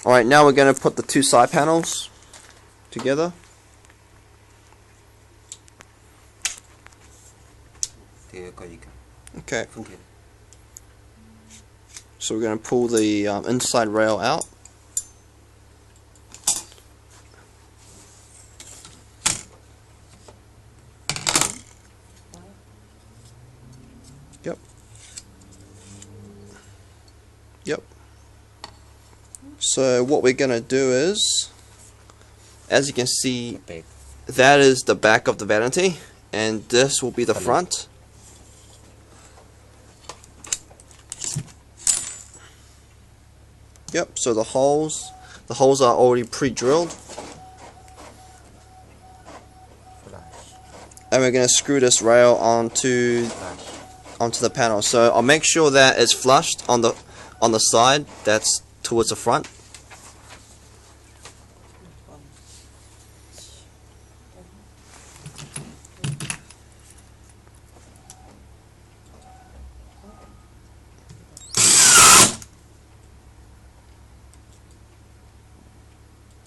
Alright, now we're going to put the two side panels together. Okay. So we're going to pull the inside rail out. Yep. Yep. So what we're going to do is, as you can see, that is the back of the vanity, and this will be the front. Yep, so the holes are already pre-drilled. And we're going to screw this rail onto the panel. So I'll make sure that it's flushed on the side that's towards the front.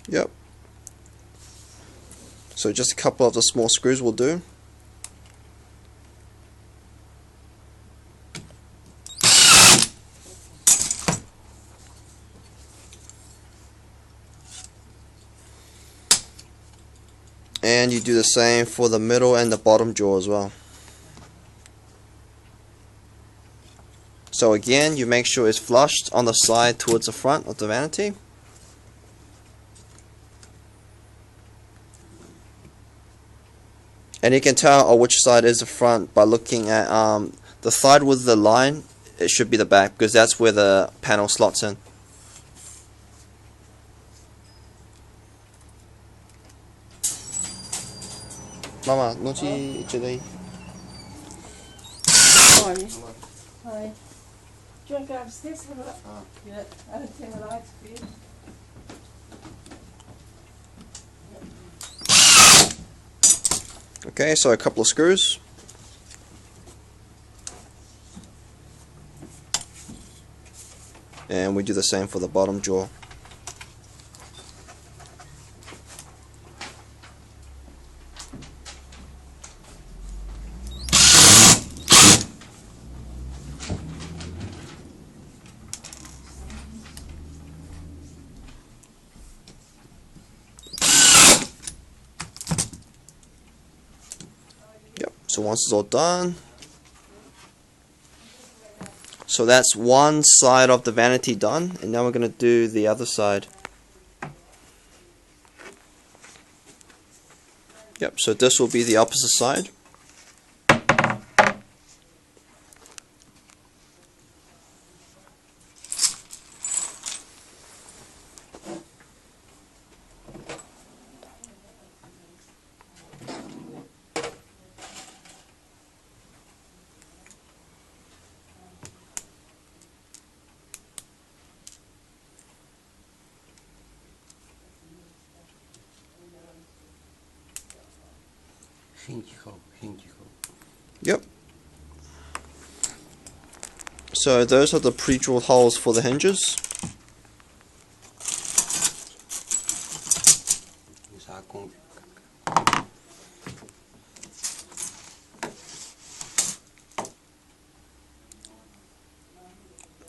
Yep. So just a couple of the small screws will do. And you do the same for the middle and the bottom jaw as well. So again, you make sure it's flushed on the side towards the front of the vanity. And you can tell which side is the front by looking at the side with the line. It should be the back, because that's where the panel slots in. Mama, no ci today. Hi. Hi. Do you want to go upstairs and have a look? Yeah, I don't think the lights for you. Okay, so a couple of screws. And we do the same for the bottom jaw. So once it's all done, so that's one side of the vanity done, and now we're going to do the other side. Yep, so this will be the opposite side. Yep. So those are the pre-drilled holes for the hinges.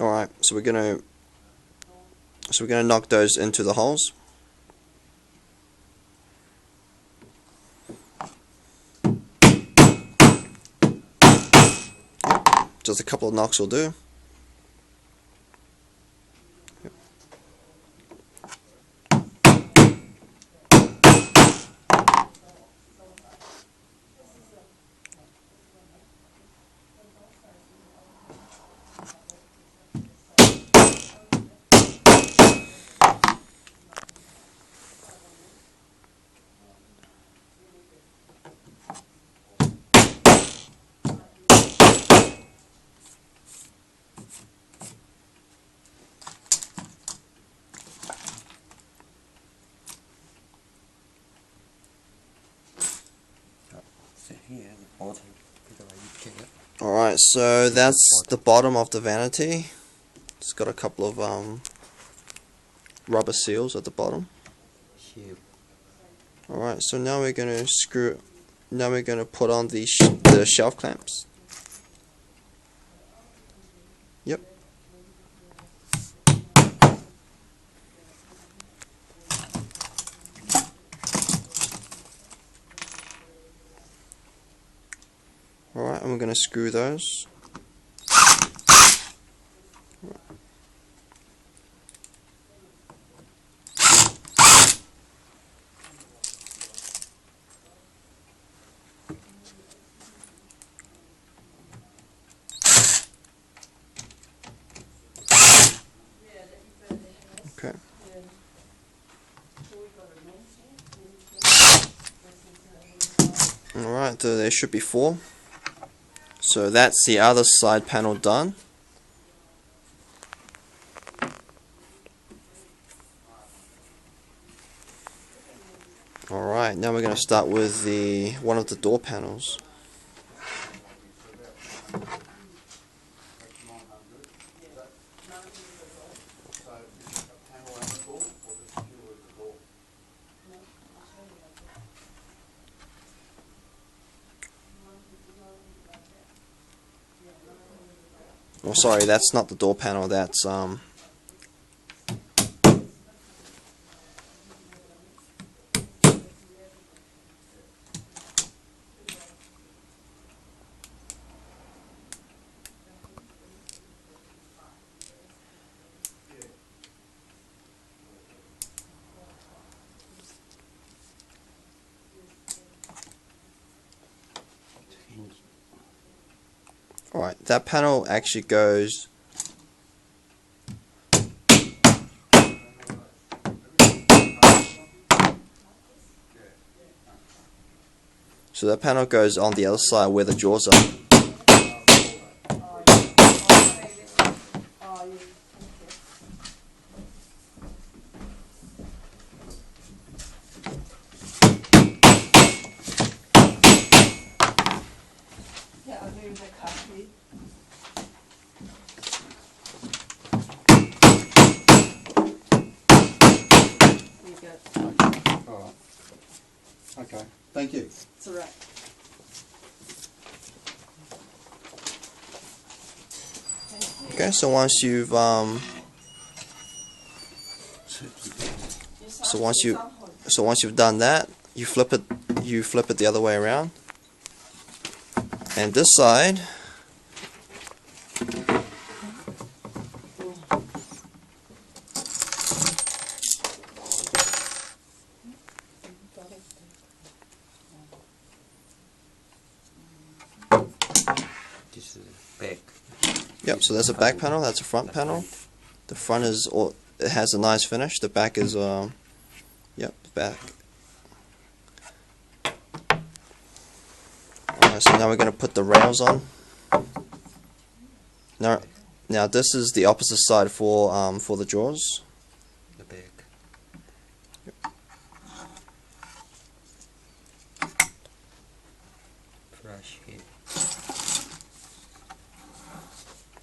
Alright, so we're gonna knock those into the holes. Just a couple of knocks will do. Alright, so that's the bottom of the vanity. It's got a couple of rubber seals at the bottom. Alright, so now we're going to put on the shelf clamps. Yep. Alright, and we're going to screw those. Okay. Alright, so there should be 4. So that's the other side panel done. Alright, now we're going to start with one of the door panels. Oh, sorry, that's not the door panel, that's alright, that panel actually goes so that panel goes on the other side where the jaws are. Yeah, I'll do the coffee. You got Alright. Okay. Thank you. it's all right. Okay, so once you've so once you've done that, you flip it the other way around. And this side This is back. yep, so there's a back panel, that's a front panel. The front it has a nice finish. The back is yep, back. Alright, so now we're going to put the rails on. Now this is the opposite side for the drawers. The back. Flush here.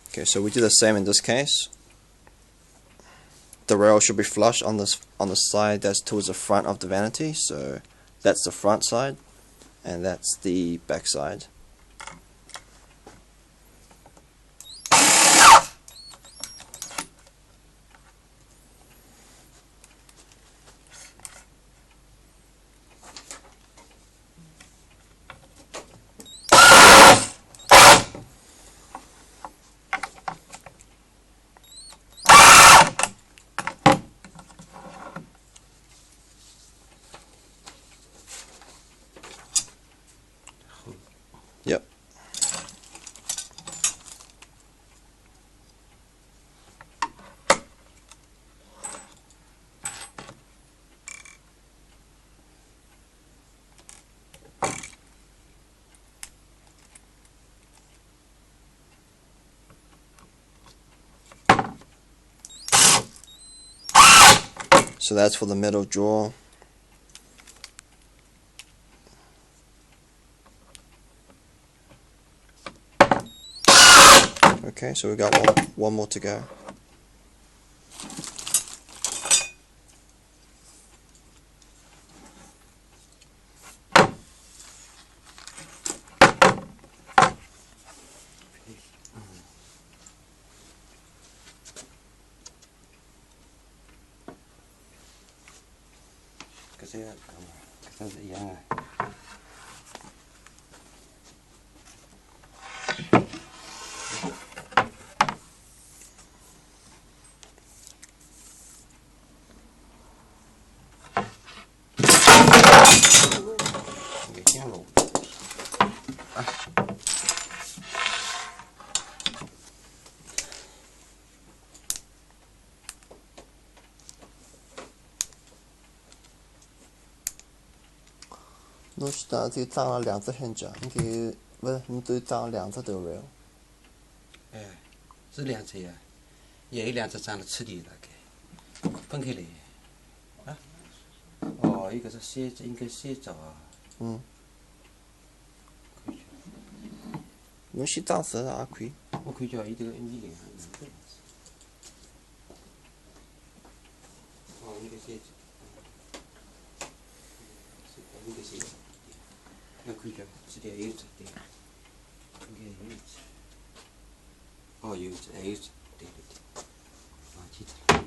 Okay, so we do the same in this case. The rail should be flush on the side that's towards the front of the vanity. So that's the front side, and that's the back side. Yep. So that's for the middle drawer. Okay, so we got one more to go. cái xe cái xe dạng này. Cái chén luôn.侬现在就装了2只 hinge，你可以不是你都装了2只 door rail。哎，是2只呀，也有2只长得吃地了，给分开来。啊？哦，一个是3只，应该3只啊。嗯。侬先装实也可以。我看叫伊这个1米2。哦，一个3只。一个3只。我看叫这里有一只对。应该有一只。哦，有一只，还有一只，对对对。忘记掉了。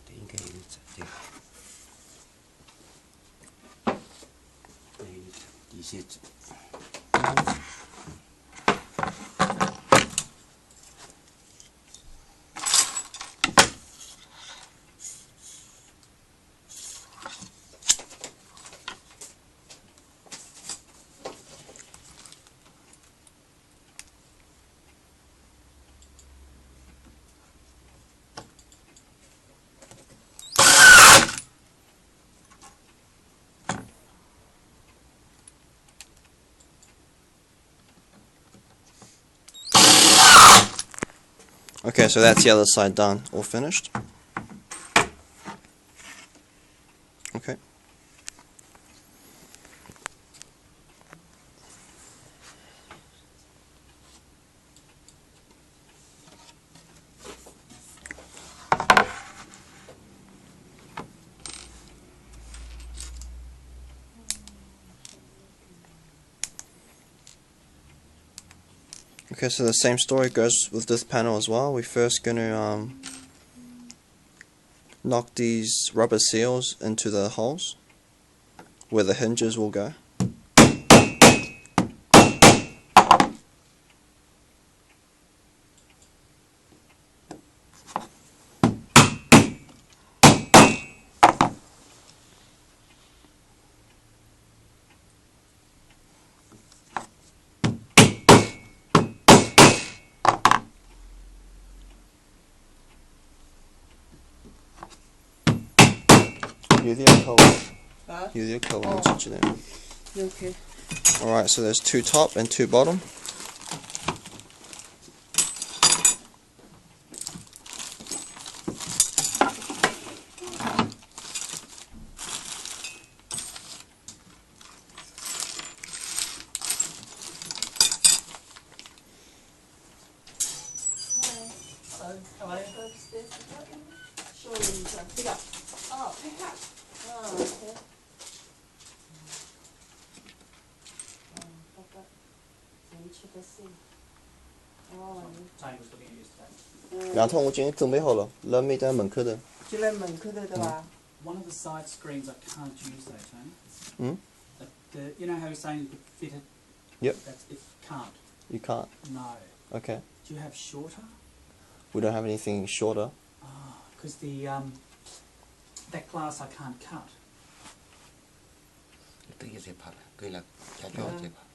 对，应该有一只，对。还有一只，第3只。Okay, so that's the other side done, all finished. Okay. Okay, so the same story goes with this panel as well. We're first going to knock these rubber seals into the holes where the hinges will go. Okay. Alright, so there's 2 top and 2 bottom. Have I go upstairs to help you? Sure, you can pick up. Oh, pick up. Oh, okay. Papa, let me check and see. Oh, Tony was looking at yesterday. 两套我已经准备好了，扔没在门口的。就在门口的对吧？ One of the side screens I can't use though, Tony. Hmm? You know how you're saying you could fit it? Yep. That's it. Can't. You can't. No. Okay. Do you have shorter? We don't have anything shorter. Because that glass I can't cut. Tự nhiên sẽ phật, cứ là trả cho chế phật.